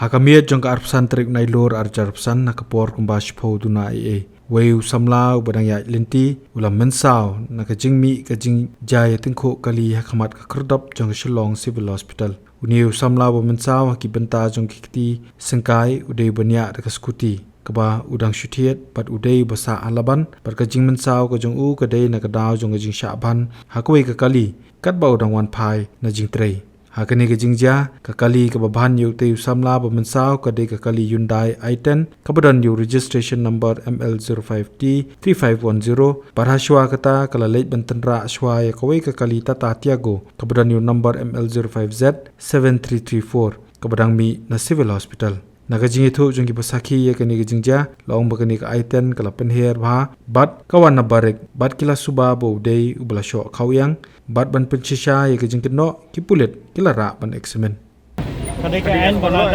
Hakamiat jong ka arpsan trik nailor arjarpsan nakapor kumbash po duna ie. Wayu samlau badang ya linti ulam mensau nakajingmi kajing jaya tingko kali hakamat ka kerdop jong Shillong Civil Hospital. Uniu samlau ba mensau haki benta jong kikti sengkai udai banyak dekat skuti. Kaba udang syutiet pat udai basa alaban pat kajing mensau ka jong u kadai nakadaw jong kajing syaban hakoi ka kali kat ba udang wan pai na jing trei. Hakani ke jingja kakali ke babahan yu te samla bamensau kadai kakali Hyundai i10 kabadan yu registration number ML05T 3510 parhashwa kata kala late bantenra ashwa ya kawai kakali Tata Tiago kabadan yu number ML05Z 7334 kabadang mi na civil hospital. Nakajing itu jong ki pasaki ya kani ke jingja laong bakani ka i10 kala penher bha bat kawan na barek bat kila suba bo dei ubla sho kawyang bat ban penchisha ya ke jing keno ki pulet kila ra ban eksemen kadai ka an bana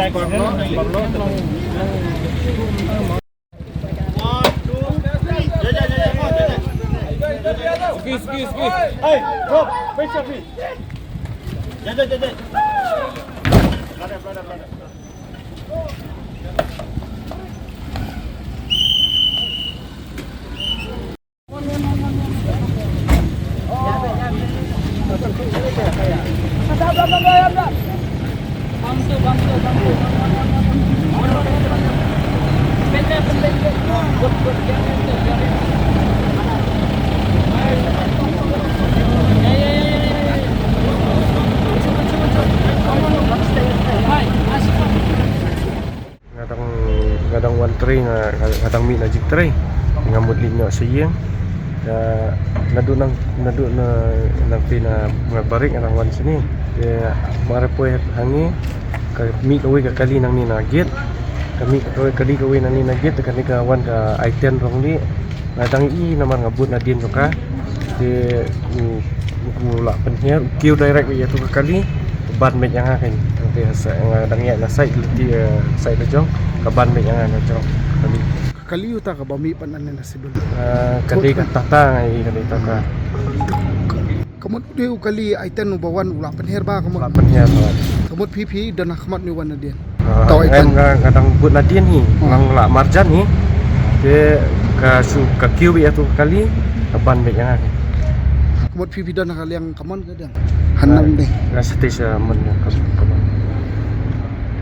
hey bro face up ja Kadang wan tray kadang mi na jik tray ngamut linyo siyeng nadu na pina barik ang wan sini ya marapoy hangi kami kawai ka kali nang ni nagit kami kawai nang ni nagit kan ka wan ka i10 rong ni nadang i naman ngabut na din ka de gula penher kiu direct ya tu kali ban met yang akan nanti ngadang ya na site jong kaban met yang jong kali uta ka bami panan na sibul kadai ka tata ngai kadai tata kamot de kali i10 bawan ula penher ba kamot penher kamot pipi dan khmat ni wan dia tau i10 kadang but nadien ni ngang la marjan ni de ka kiu ya tu kali kaban met yang akan kamot pipi dan kali yang kaman kadang hanam deh station men kaman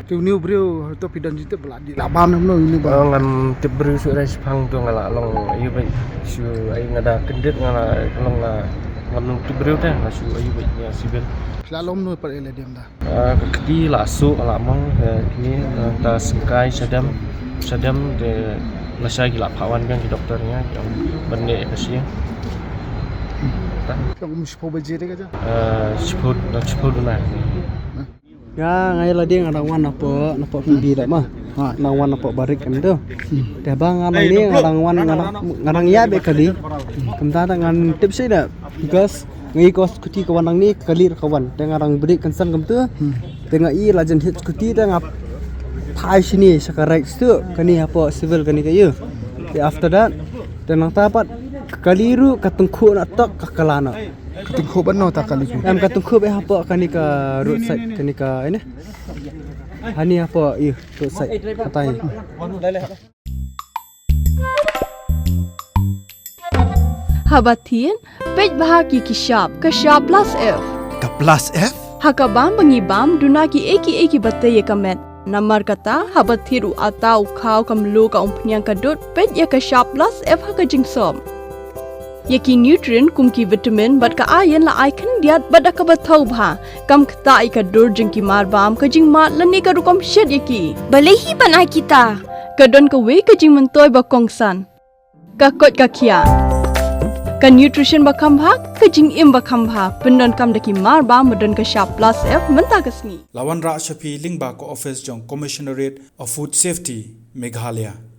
tu new bro to pidan jite beladi labam no ini ba ngan tibru su res phang tu ngala long ayu bai su ai ngada kendit ngala long la ngam tibru ta la su ayu bai ya sibil slalom no par ele dem da kedi la su ala mong ni ta sengkai sadam de lasai gila pawan kan di dokternya yang bende kasih Kung muspo bajere ka ja sepuluh na ya ngai la dia ngarang wan apa pibi dak mah nang wan apa barik kan tu dah bang ngarang ni ngarang wan ngarang ya be kali kemta dengan tips dak because ngai kos kuti kawan ni kali kawan dengan ngarang beri concern kem tu tengah i lajen hit kuti dah ngap pai sini sekarang tu kani apa civil kani kayu after that tenang tapat kaliru katungku nak tak kakalana katingko ban no ta kali em katungku be apa kani ka roadside kani ka ini hani apa roadside katai Habatin pej bahagi kishap plus F Ka plus F? hakabam bangibam dunaki eki batay kamet Namar kata habathiru atau kau kamlu ka umpnyang kadut pet ya ka sharp plus F ka jingsom. Yaki nutrient kumki vitamin bat ka iron la icon diat bat ka bathau bha kam kta I ka dur jingki mar bam ka jing mat lani ka rukom shed yaki. Balehi banai kita. Kadon ka we ka jing mentoy ba kongsan. Ka kot ka kia. Ka nutrition ba kambha ka jing im ba kambha pendon kam daki mar bam modon ka sharp plus F menta kasni. Lawan Ra Shafi Lingba ko office jong Commissionerate of Food Safety Meghalaya